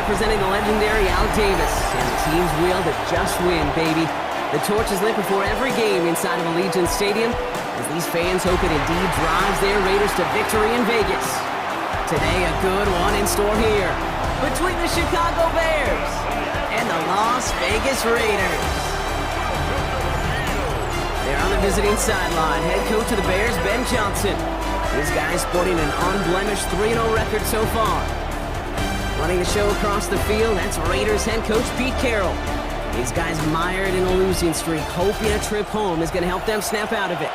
representing the legendary Al Davis. And the team's will to just win, baby. The torch is lit before every game inside of Allegiant Stadium, as these fans hope it indeed drives their Raiders to victory in Vegas. Today, a good one in store here between the Chicago Bears and the Las Vegas Raiders. They're on the visiting sideline. Head coach of the Bears, Ben Johnson. This guy's sporting an unblemished 3-0 record so far. Running the show across the field, that's Raiders head coach Pete Carroll. These guys mired in a losing streak, hoping a trip home is going to help them snap out of it.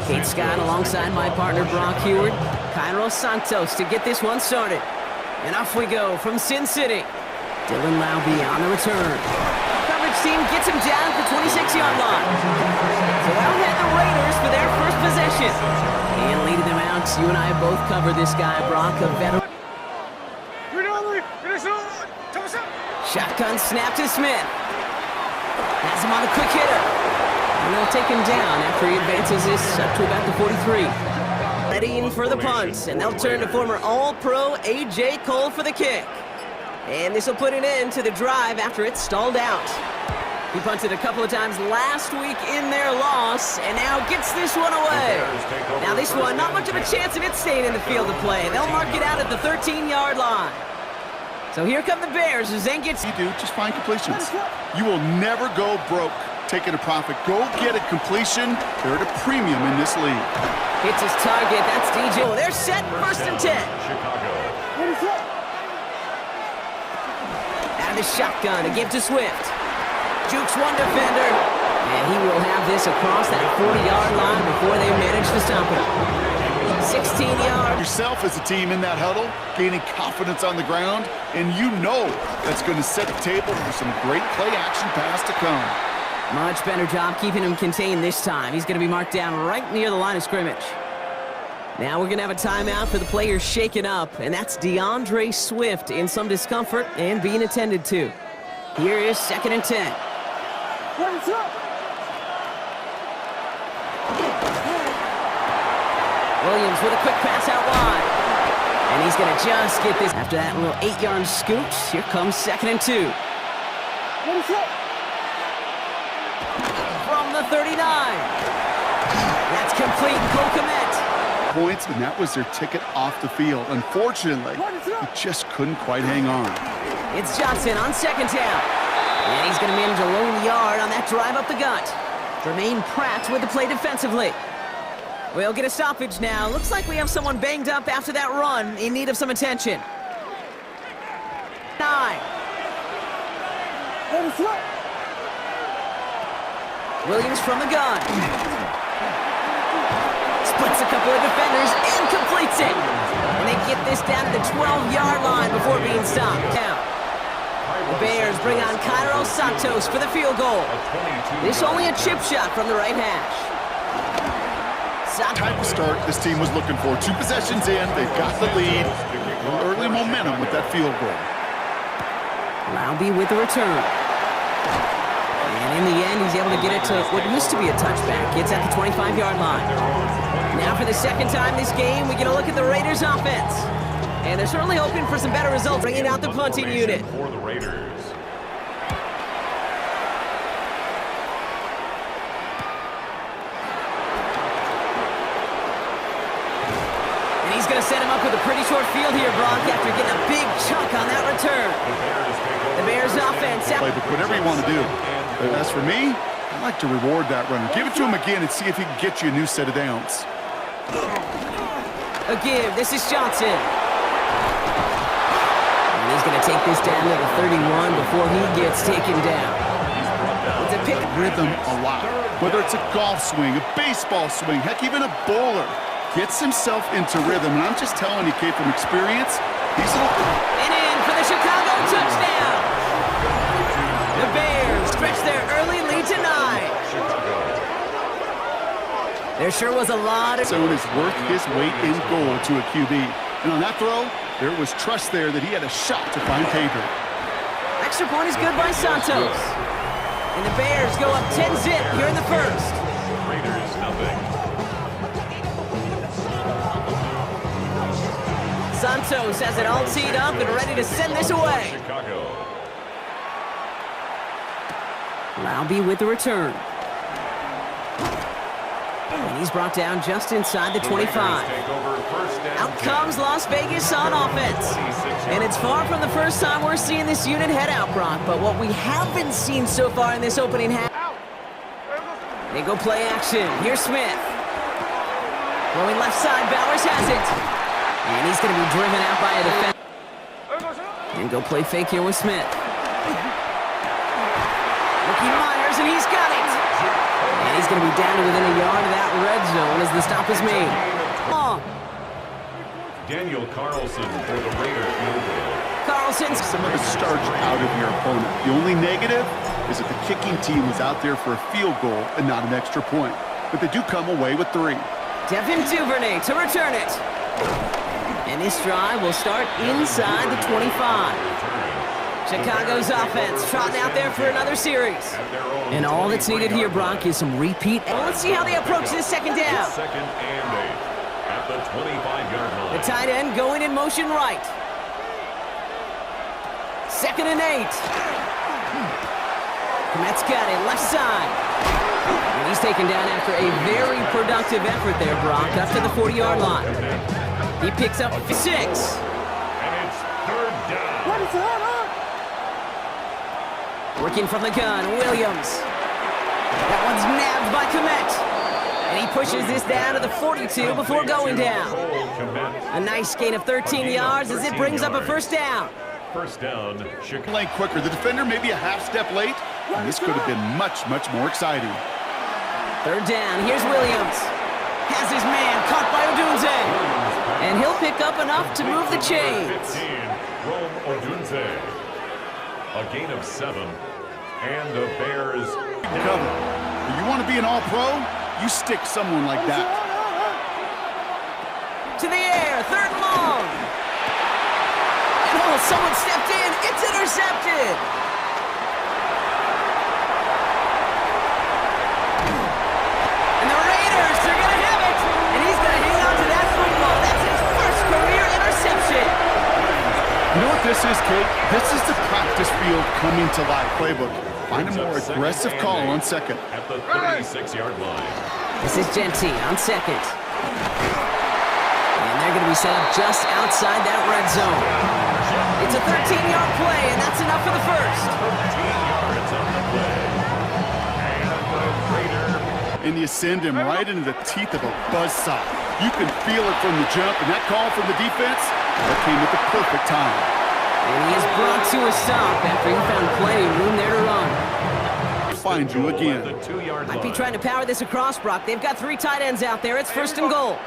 Kate Scott alongside my partner Brock Heward, Cairo Santos to get this one started. And off we go from Sin City. Dylan Laube on the return. Coverage team gets him down at the 26-yard line. So out head the Raiders for their first possession. And leading them out, you and I both covered this guy, Brock, a veteran. Shotgun snap to Smith. Has him on a quick hitter. And they'll take him down after he advances this up to about the 43. Readying for the punt, and they'll turn to former All-Pro A.J. Cole for the kick. And this will put an end to the drive after it's stalled out. He punted a couple of times last week in their loss, and now gets this one away. Now this one, not much of a chance of it staying in the field of play. They'll mark it out at the 13-yard line. So here come the Bears as Zen gets... You do, just find completions. You will never go broke taking a profit. Go get a completion. They're at a premium in this league. Hits his target, that's DJ. Oh, they're set, first and 10. Out of the shotgun, a give to Swift. Jukes one defender, and he will have this across that 40-yard line before they manage to stop it. 16 yards. Yourself as a team in that huddle, gaining confidence on the ground, and you know that's going to set the table for some great play-action pass to come. Much better job keeping him contained this time. He's going to be marked down right near the line of scrimmage. Now we're going to have a timeout for the players shaken up, and that's DeAndre Swift in some discomfort and being attended to. Here is 2nd and 10. What's up? Williams with a quick pass out wide. And he's going to just get this. After that little 8-yard scoot, here comes 2nd and 2. What's up? From the 39. That's complete. Cole Kmet. Points, and that was their ticket off the field. Unfortunately, he just couldn't quite hang on. It's Johnson on 2nd down. And he's going to manage a lone yard on that drive up the gut. Jermaine Pratt with the play defensively. We'll get a stoppage now. Looks like we have someone banged up after that run in need of some attention. 9. Williams from the gun. Splits a couple of defenders and completes it. And they get this down to the 12-yard line before being stopped. Now, the Bears bring on Cairo Santos for the field goal. This only a chip shot from the right hash. Type of start this team was looking for. 2 possessions in, they've got the lead. A little early momentum with that field goal. Laube with the return. And in the end, he's able to get it to what used to be a touchback. It's at the 25-yard line. Now for the second time this game, we get a look at the Raiders offense. And they're certainly hoping for some better results, bringing out the punting unit. For the Raiders. He's going to set him up with a pretty short field here, Brock, after getting a big chunk on that return. The Bears offense. Playbook, whatever you want to do. But as for me, I like to reward that runner. Give it to him again and see if he can get you a new set of downs. A give. This is Johnson. And he's going to take this down to the 31 before he gets taken down. It's a pick. Rhythm a lot. Whether it's a golf swing, a baseball swing, heck, even a bowler. Gets himself into rhythm, and I'm just telling you, kid, from experience, he's a little... And in for the Chicago touchdown! The Bears stretch their early lead to 9. There sure was a lot of... Zone is worth his weight in gold to a QB. And on that throw, there was trust there that he had a shot to find pay dirt. Extra point is good by Santos. And the Bears go up 10-zip here in the first. Raiders nothing. Santos has it all teed up and ready to send this away. Laube with the return. And he's brought down just inside the 25. Out comes Las Vegas on offense. And it's far from the first time we're seeing this unit head out, Brock. But what we haven't seen so far in this opening half. They go play action. Here's Smith. Going left side, Bowers has it. And he's going to be driven out by a defender. And go play fake here with Smith. Ricky Myers, and he's got it. And he's going to be down to within a yard of that red zone as the stop is made. Long. Daniel Carlson for the Raiders. Carlson's some of the starch out of your opponent. The only negative is that the kicking team was out there for a field goal and not an extra point. But they do come away with 3. Devin Duvernay to return it. And this drive will start inside the 25. Chicago's offense trotting out there for another series. And all that's needed here, Brock, is some repeat. Well, let's see how they approach this second down. Second and 8 at the 25-yard line. The tight end going in motion right. Second and 8. Komet's got it left side. And he's taken down after a very productive effort there, Brock, up to the 40-yard line. He picks up 6. And it's third down. What is that? Working from the gun, Williams. That one's nabbed by Komet. And he pushes this down to the 42 before going down. A nice gain of 13 yards as it brings up a first down. First down, Chicago. Playing quicker. The defender may be a half step late, and this could have been much, much more exciting. Third down, here's Williams. Has his man caught by Odunze. And he'll pick up enough to move the chains. 15, Rome Odunze. A gain of 7, and the Bears Cover. If you want to be an all-pro, you stick someone like that. To the air, third and long. And oh, someone stepped in. It's intercepted. And the Raiders, they're going to have it. And he's going to hang on to that football. That's his first career interception. You know what this is, Kate? This is the practice field coming to life playbook. Find a more aggressive call on second. at the 36-yard line. This is Genty on second. And they're going to be set up just outside that red zone. It's a 13-yard play, and that's enough for the first. 13 yards on the play. And the Raider. And you send him right into the teeth of a buzzsaw. You can feel it from the jump, and that call from the defense, that came at the perfect time. And he is brought to a stop after he found plenty of room there to run. Find you again. The 2-yard Might be line. trying to power this across, Brock. They've got 3 tight ends out there. It's first and goal.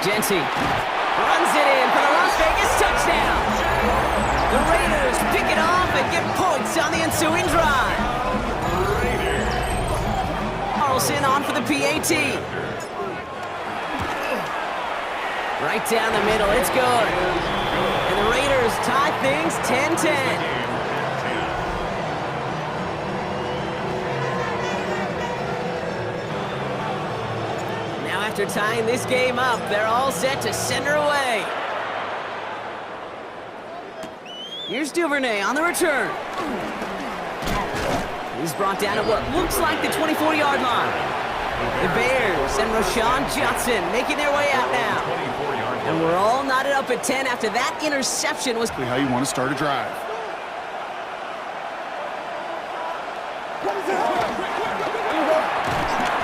Genty runs it in for the Las Vegas touchdown. The Raiders pick it off and get points on the ensuing drive. Carlson on for the PAT. Right down the middle, it's good. And the Raiders tie things 10-10. Now after tying this game up, they're all set to send her away. Here's Duvernay on the return. He's brought down at what looks like the 24-yard line. The Bears and Rashawn Johnson making their way out now. And we're all knotted up at 10 after that interception was... How you want to start a drive.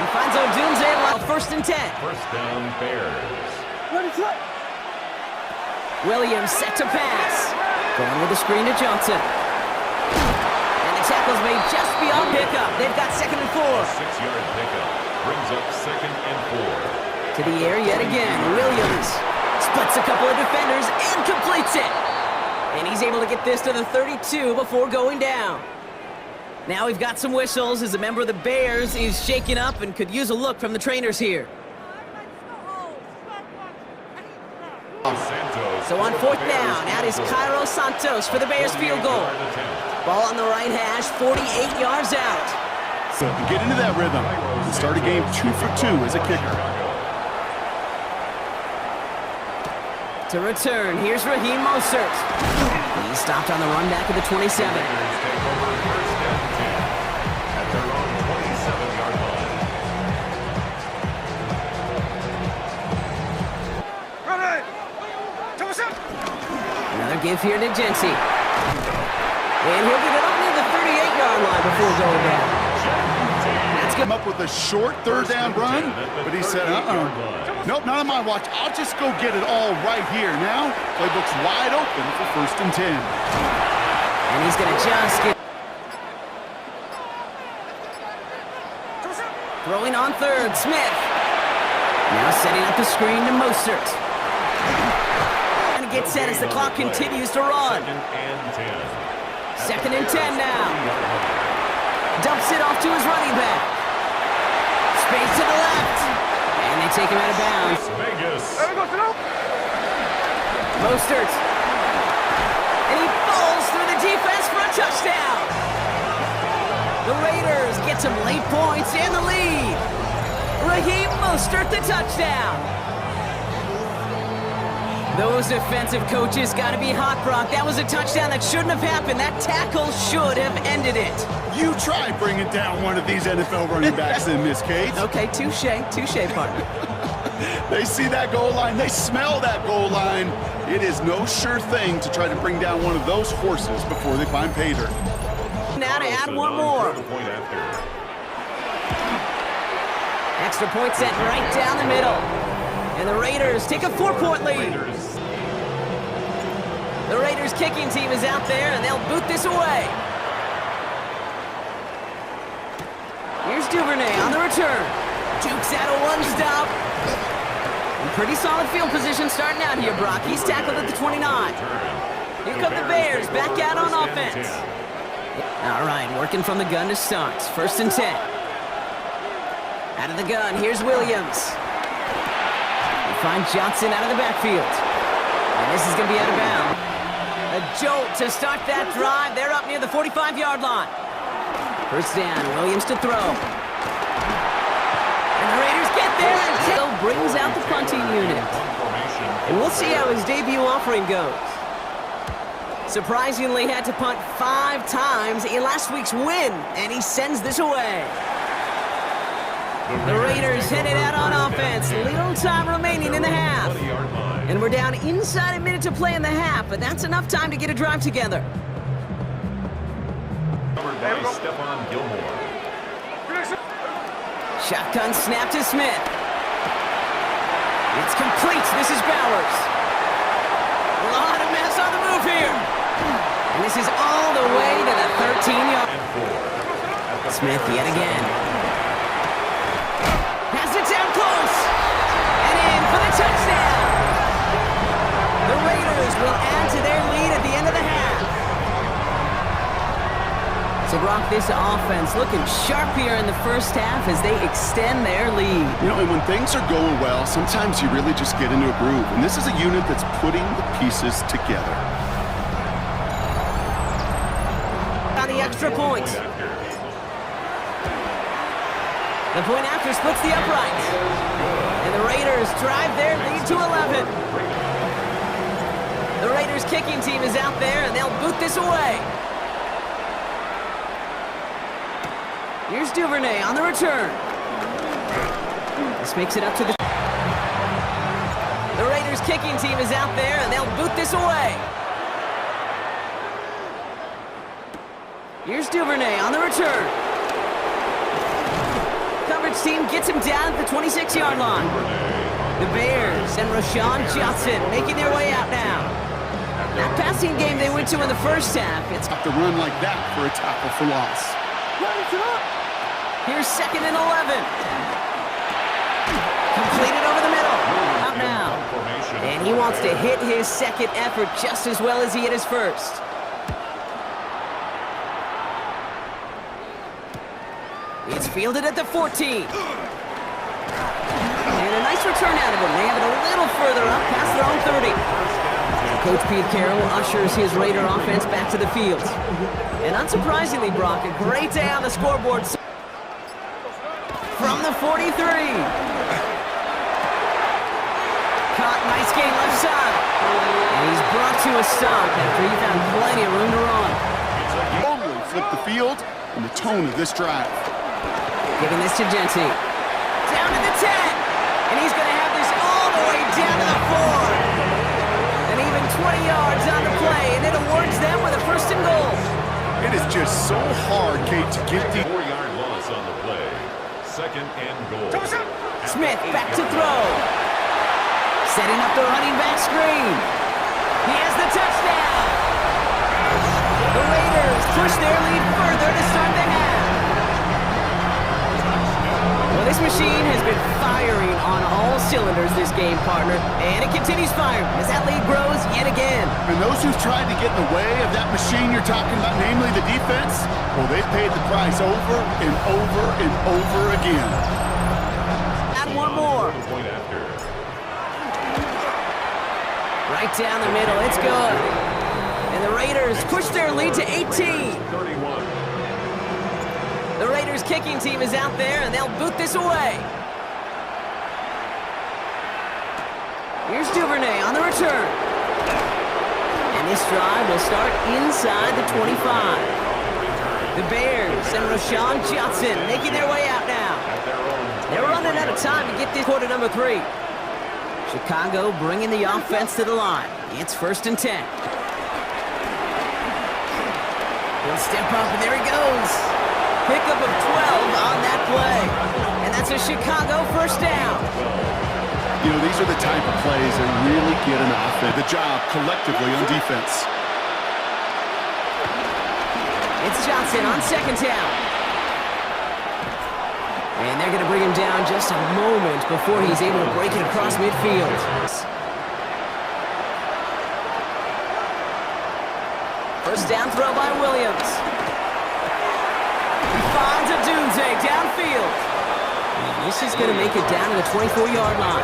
He finds Odunze while first and 10. First down, Bears. Williams set to pass. Going with the screen to Johnson. And the tackle's made just beyond pickup. They've got second and 4. 6-yard pickup brings up second and 4. To the air yet again. Williams splits a couple of defenders and completes it. And he's able to get this to the 32 before going down. Now we've got some whistles as a member of the Bears is shaken up and could use a look from the trainers here. Santos. So on fourth down, out is Cairo Santos for the Bears field goal. Ball on the right hash, 48 yards out. So get into that rhythm and start a game 2 for 2 as a kicker. To return, here's Raheem Mostert. He stopped on the run back at the 27. Take over first and 10 at their own 27-yard line. Another give here to Jency. And he'll get it up near the 38-yard line before going down. That's good. Come up with a short third down run, but he said, nope, not on my watch. I'll just go get it all right here. Now, playbook's wide open for first and 10. And he's going to just get... Throwing on third, Smith. Now setting up the screen to Mostert. And get set as the clock continues to run. Second and 10 now. Dumps it off to his running back. Space to the left. And they take him out of bounds. Mostert. And he falls through the defense for a touchdown. The Raiders get some late points and the lead. Raheem Mostert, the touchdown. Those defensive coaches got to be hot, Brock. That was a touchdown that shouldn't have happened. That tackle should have ended it. You try bringing down one of these NFL running backs in this case. Okay, touche, partner. They see that goal line. They smell that goal line. It is no sure thing to try to bring down one of those horses before they find pay dirt. Now to add one more. Extra point set right down the middle. And the Raiders take a 4-point lead. The Raiders kicking team is out there, and they'll boot this away. Here's Duvernay on the return. Jukes out a one-stop. Pretty solid field position starting out here, Brock. He's tackled at the 29. Here come the Bears back out on offense. All right, working from the gun to start. First and 10. Out of the gun, here's Williams. They find Johnson out of the backfield. And this is going to be out of bounds. A jolt to start that drive. They're up near the 45-yard line. First down, Williams to throw. And the Raiders get there, and Hill brings out the punting unit. And we'll see how his debut offering goes. Surprisingly had to punt 5 times in last week's win, and he sends this away. The Raiders headed out on offense. Little time remaining in the half. And we're down inside a minute to play in the half, but that's enough time to get a drive together. Covered by Stephon Gilmore. Shotgun snap to Smith. It's complete. This is Bowers. A lot of mess on the move here. And this is all the way to the 13-yard. Smith yet again. Has it down close. And in for the touchdown. The Raiders will add to their lead at the end of the half. So, Brock, this offense looking sharp here in the first half as they extend their lead. You know, and when things are going well, sometimes you really just get into a groove. And this is a unit that's putting the pieces together. On the extra point. The point after splits the uprights. And the Raiders drive their lead to 11. The Raiders kicking team is out there, and they'll boot this away. Here's Duvernay on the return. This makes it up to the... The Raiders kicking team is out there, and they'll boot this away. Here's Duvernay on the return. Coverage team gets him down at the 26-yard line. The Bears and Rashawn Johnson making their way out now. That passing game they went to in the first half. It's Have to run like that for a tackle for loss. Here's second and 11. Completed over the middle. Out now. And he wants to hit his second effort just as well as he hit his first. It's fielded at the 14. And a nice return out of him. They have it a little further up past their own 30. Coach Pete Carroll ushers his Raider offense back to the field. And unsurprisingly, Brock, a great day on the scoreboard. From the 43. Caught, nice game left side. brought to a stop after he found plenty of room to run. Totally flipped the field and the tone of this drive. Giving this to Genti. Down to the 10. And he's going to have this all the way down to the 4. And even 20 yards on the play, and it awards them with a first and goal. It is just so hard, Kate, to get the 4-yard loss on the play. Second and goal. Smith back to throw. Setting up the running back screen. He has the touchdown. The Raiders push their lead further to start the half. Well, this machine has been firing on all cylinders this game, partner. And it continues firing as that lead grows yet again. And those who've tried to get in the way of that machine you're talking about, namely the defense, well, they've paid the price over and over and over again. Add one more. Point after. Right down the middle, it's good. And the Raiders push their lead to 18. 31. The Raiders kicking team is out there, and they'll boot this away. Here's Duvernay on the return. And this drive will start inside the 25. The Bears and Rashawn Johnson making their way out now. They're running out of time to get this quarter number 3. Chicago bringing the offense to the line. It's 1st and 10. He'll step up, and there he goes. Pickup of 12 on that play. And that's a Chicago first down. You know, these are the type of plays that really get an offense the job collectively on defense. It's Johnson on 2nd down. And they're going to bring him down just a moment before he's able to break it across midfield. First down throw by Williams. He finds a Dunze downfield. And this is going to make it down to the 24-yard line.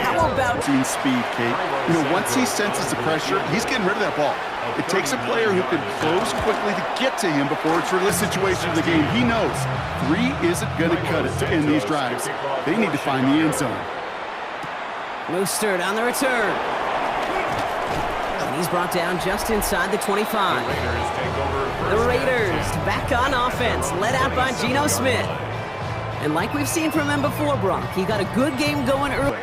How about Speed, Kate. You know, once he senses the pressure, he's getting rid of that ball. It takes a player who can close quickly to get to him before it's really a situation of the game. He knows 3 isn't going to cut it to end these drives. They need to find the end zone. Mostert on the return. And he's brought down just inside the 25. The Raiders back on offense, led out by Geno Smith. And like we've seen from him before, Brock, he got a good game going early.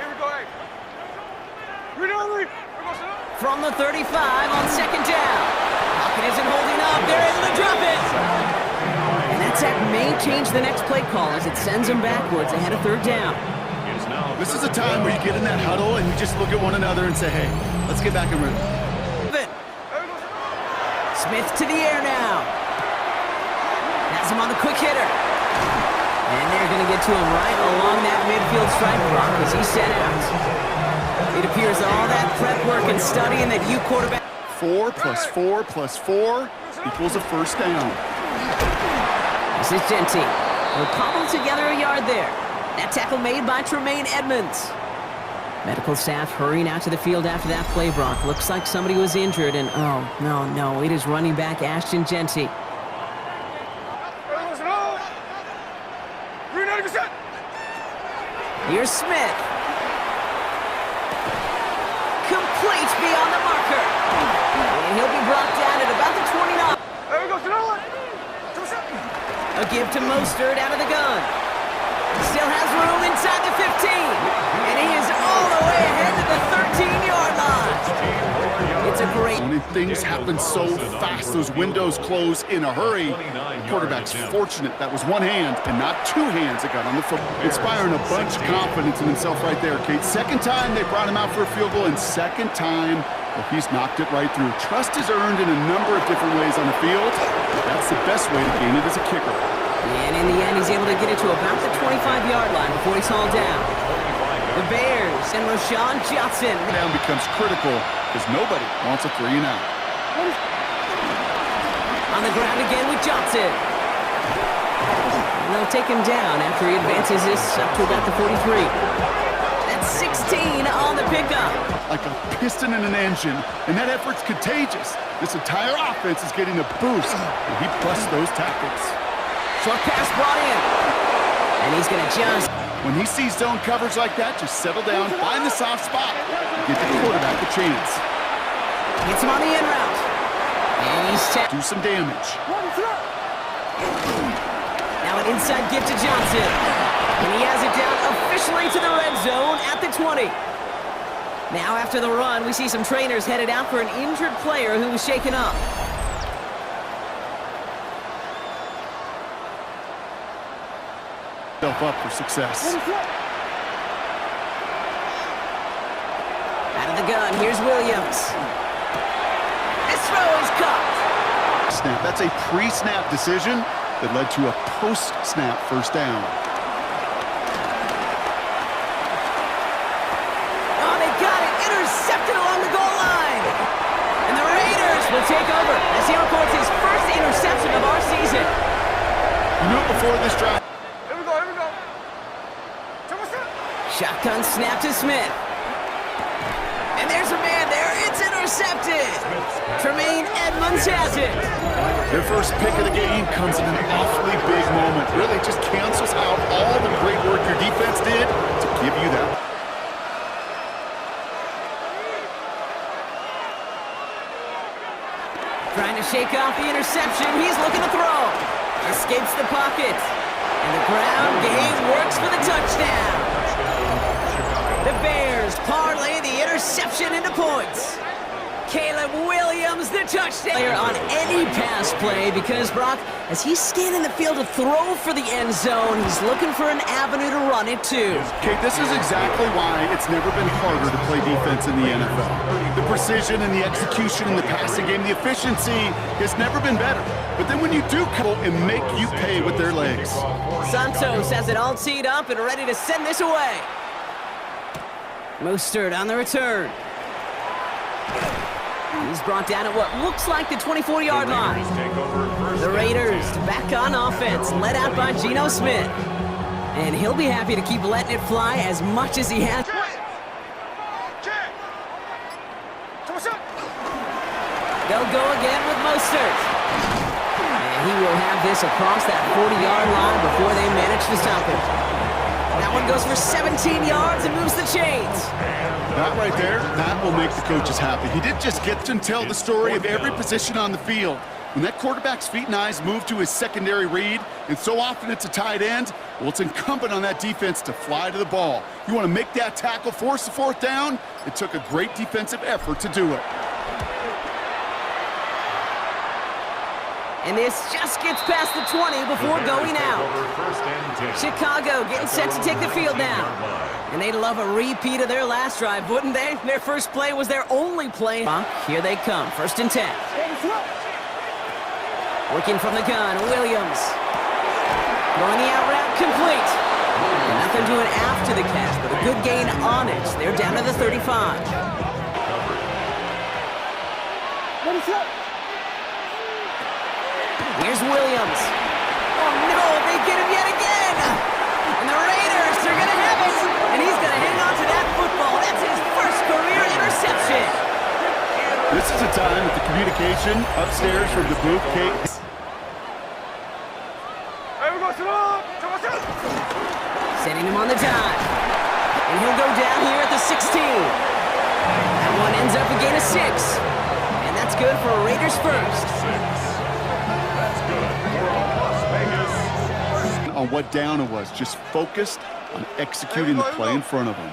From the 35 on 2nd down. Pocket isn't holding up. They're able to drop it. And that sack may change the next play call as it sends them backwards ahead of 3rd down. This is a time where you get in that huddle and you just look at one another and say, hey, let's get back in rhythm. Smith to the air now. Has him on the quick hitter. And they're going to get to him right along that midfield stripe block as he's set out. It appears all that prep work and studying that you quarterback... 4 plus 4 plus 4 equals a first down. This is Genti. They'll cobble together a yard there. That tackle made by Tremaine Edmonds. Medical staff hurrying out to the field after that play, Brock. Looks like somebody was injured, and oh, no, it is running back Ashton Genti. Here's Smith. Complete beyond the marker. And he'll be brought down at about the 29. A give to Mostert out of the gun. Still has room inside the 15. And he is all the way ahead to the 13-yard line. It's a great... When things happen so fast, those windows close in a hurry. The quarterback's fortunate that was one hand and not 2 hands that got on the foot. Inspiring a bunch of confidence in himself right there, Kate. 2nd time they brought him out for a field goal, and 2nd time, well, he's knocked it right through. Trust is earned in a number of different ways on the field. That's the best way to gain it as a kicker. And in the end, he's able to get it to about the 25-yard line before he's hauled down. The Bears and Rashawn Johnson. Down becomes critical because nobody wants a 3-and-out. On the ground again with Johnson. And they'll take him down after he advances this up to about the 43. That's 16 on the pickup. Like a piston in an engine, and that effort's contagious. This entire offense is getting a boost, and he busts those tackles. Short pass brought in. And he's going to just... When he sees zone coverage like that, just settle down, find the soft spot, and give the quarterback a chance. Gets him on the in route. And he's Do some damage. now an inside give to Johnson. And he has it down officially to the red zone at the 20. Now after the run, we see some trainers headed out for an injured player who was shaken up. Up for success. Out of the gun, here's Williams. This throw is caught. Snap. That's a pre-snap decision that led to a post-snap first down. Oh, they got it. Intercepted along the goal line. And the Raiders will take over as he records his first interception of our season. You knew it before this drive. Shotgun snap to Smith. And there's a man there. It's intercepted. Tremaine Edmonds has it. Their first pick of the game comes in an awfully big moment. Really just cancels out all the great work your defense did to give you that. Trying to shake off the interception. He's looking to throw. Escapes the pocket. And the ground game works for the touchdown. The Bears parlay the interception into points. Caleb Williams, the touchdown on any pass play because, Brock, as he's scanning the field to throw for the end zone, he's looking for an avenue to run it to. Kate, this is exactly why it's never been harder to play defense in the NFL. The precision and the execution in the passing game, the efficiency has never been better. But then when you do come and make you pay with their legs. Santos has it all teed up and ready to send this away. Mostert on the return. He's brought down at what looks like the 24-yard line. The Raiders back on offense, led out by Geno Smith. And he'll be happy to keep letting it fly as much as he has. They'll go again with Mostert. And he will have this across that 40-yard line before they manage to stop him. That one goes for 17 yards and moves the chains. That right there, that will make the coaches happy. He didn't just get to tell the story of every position on the field. When that quarterback's feet and eyes move to his secondary read, and so often it's a tight end, well, it's incumbent on that defense to fly to the ball. You want to make that tackle, force the fourth down? It took a great defensive effort to do it. And this just gets past the 20 before going out. Chicago getting set to take the field now. And they'd love a repeat of their last drive, wouldn't they? Their first play was their only play. Here they come, 1st and 10. Working from the gun, Williams. Throwing the out route complete. And nothing doing after the catch, but a good gain on it. They're down to the 35. Here's Williams. Oh, no, they get him yet again. And the Raiders are going to have it. And he's going to hang on to that football. That's his first career interception. This is a time that the communication upstairs from the booth, Kate. Setting him on the dive. And he'll go down here at the 16. That one ends up a gain of 6. And that's good for a Raiders first. On what down it was, just focused on executing the play in front of him.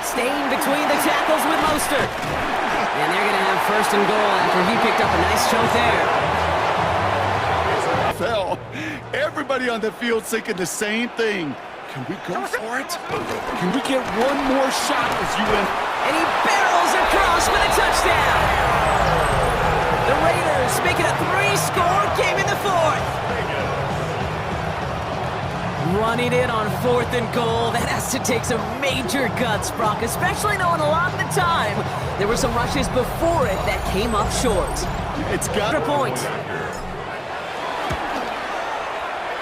Staying between the tackles with Mostert. And they're going to have 1st and goal after he picked up a nice chunk there. Fell. Everybody on the field thinking the same thing. Can we go for it? Can we get one more shot as you win? And he barrels across with a touchdown. The Raiders make it a 3-score game in the 4th. Running it on 4th and goal, that has to take some major guts, Brock, especially knowing a lot of the time there were some rushes before it that came up short. It's got Extra point.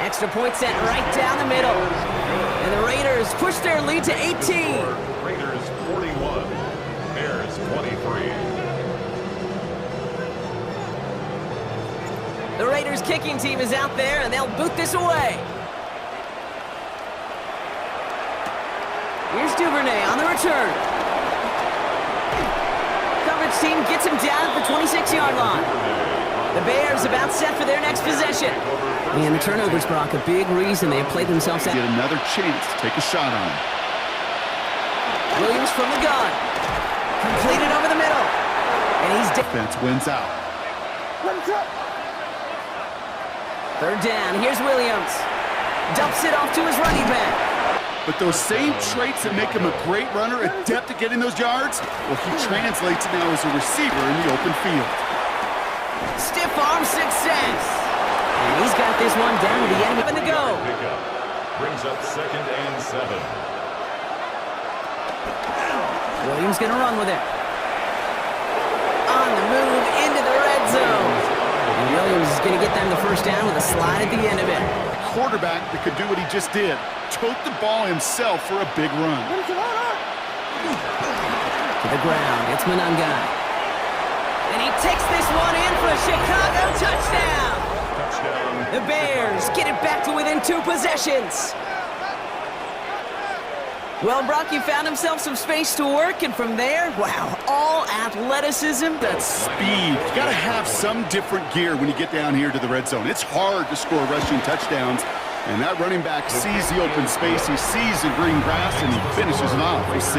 Extra point set right down the middle. And the Raiders push their lead to 18. Raiders 41, Bears 23. The Raiders kicking team is out there, and they'll boot this away. Here's Duvernay on the return. coverage team gets him down at the 26-yard line. The Bears about set for their next possession. And the turnovers, Brock, a big reason they have played themselves out. Get another chance to take a shot on him. Williams from the gun. Completed over the middle. And he's Defense wins out. Third down. Here's Williams. Dumps it off to his running back. But those same traits that make him a great runner, adept at getting those yards, well, he translates it now as a receiver in the open field. Stiff arm success. And he's got this one down to the end of the go. Brings up 2nd and 7. Williams going to run with it. On the move into the red zone. And Williams is going to get them the first down with a slide at the end of it. Quarterback that could do what he just did. Tote the ball himself for a big run. To the ground. It's Manungai. And he takes this one in for a Chicago touchdown. The Bears get it back to within 2 possessions. Well, Brock, you found himself some space to work, and from there, wow, all athleticism. That speed. You got to have some different gear when you get down here to the red zone. It's hard to score rushing touchdowns, and that running back sees the open space, he sees the green grass, and he finishes it off with 6.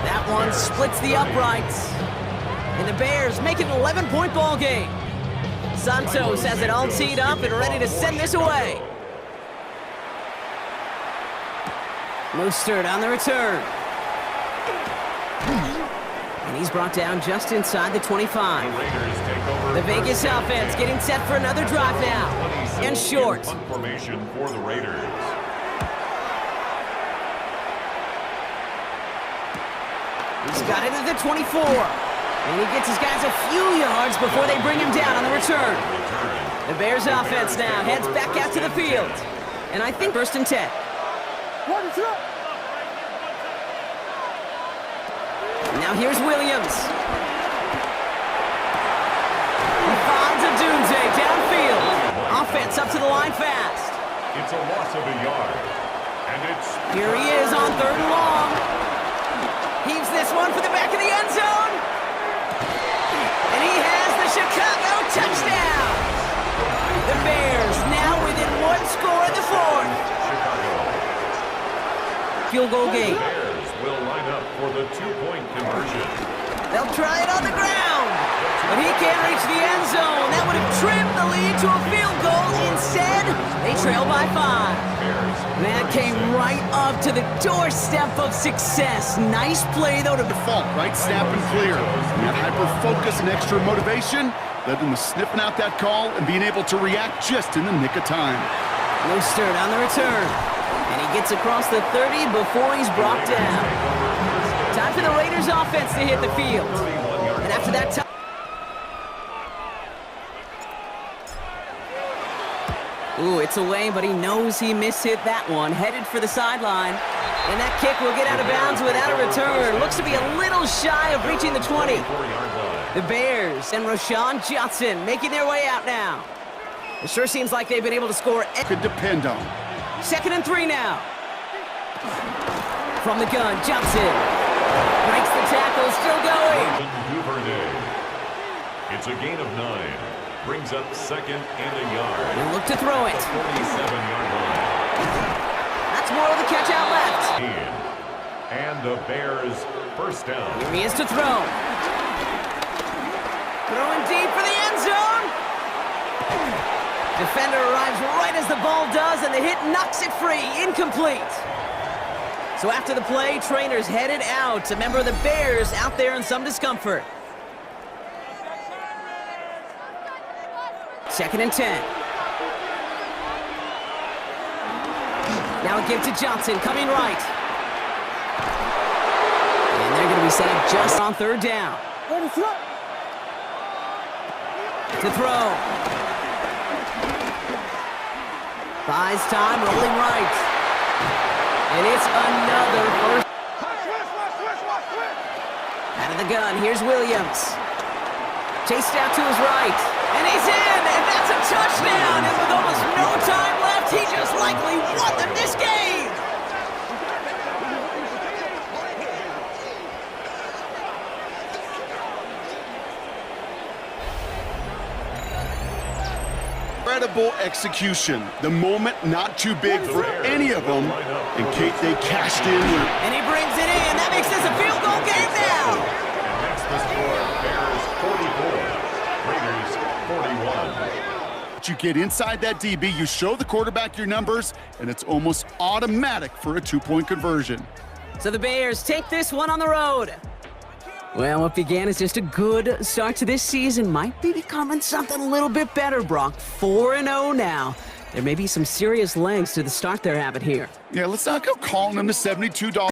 That one splits the uprights. And the Bears make it an 11-point ball game. Santos has it all teed up and ready to send this away. Mostert on the return. And he's brought down just inside the 25. The Vegas offense getting set for another drive now. And short. Formation for the Raiders. He's got it at the 24. And he gets his guys a few yards before they bring him down on the return. The Bears offense now heads back out to the field. And I think 1st and 10. Now here's Williams. He finds a Dunze downfield. Offense up to the line fast. It's a loss of a yard. And it's... Here he is on 3rd and long. Heaves this one for the back of the end zone. And he has the Chicago touchdown. The Bears now within 1 score in the 4th. Field goal game. The Bears will line up for the 2-point conversion. They'll try it on the ground. But he can't reach the end zone. That would have trimmed the lead to a field goal. Instead, they trail by 5. That came right up to the doorstep of success. Nice play, though, to default, right? Snap and clear. And that hyper-focus and extra motivation led them to sniffing out that call and being able to react just in the nick of time. Mostert on the return. And he gets across the 30 before he's brought down. Time for the Raiders offense to hit the field. And after that time... Ooh, it's away, but he knows he mishit that one. Headed for the sideline. And that kick will get out of bounds without a return. Looks to be a little shy of reaching the 20. The Bears and Rashawn Johnson making their way out now. It sure seems like they've been able to score. Could depend on. 2nd and 3 now. From the gun, Johnson. Breaks the tackle, still going. It's a gain of 9. Brings up 2nd and a yard. He'll look to throw it. 47-yard line. That's more of the catch out left. And the Bears first down. Here he is to throw. Throwing deep for the end zone. Defender arrives right as the ball does, and the hit knocks it free. Incomplete. So after the play, trainers headed out. A member of the Bears out there in some discomfort. 2nd and 10. Now a give to Johnson, coming right. And they're going to be set up just on 3rd down. To throw. Buys time, rolling right. And it's another first. Out of the gun, here's Williams. Chased out to his right. And he's in, and that's a touchdown. And with almost no time left, he just likely won them this game. incredible execution. The moment not too big for any of them. And Kate, they cashed in. And he brings it in. That makes this a field goal game now. And that's the score. Bears 44, Raiders 41. You get inside that DB, you show the quarterback your numbers, and it's almost automatic for a two-point conversion. So the Bears take this one on the road. Well, what began as just a good start to this season might be becoming something a little bit better, Brock. 4-0 now. There may be some serious legs to the start they're having here. Yeah, let's not go calling them the $72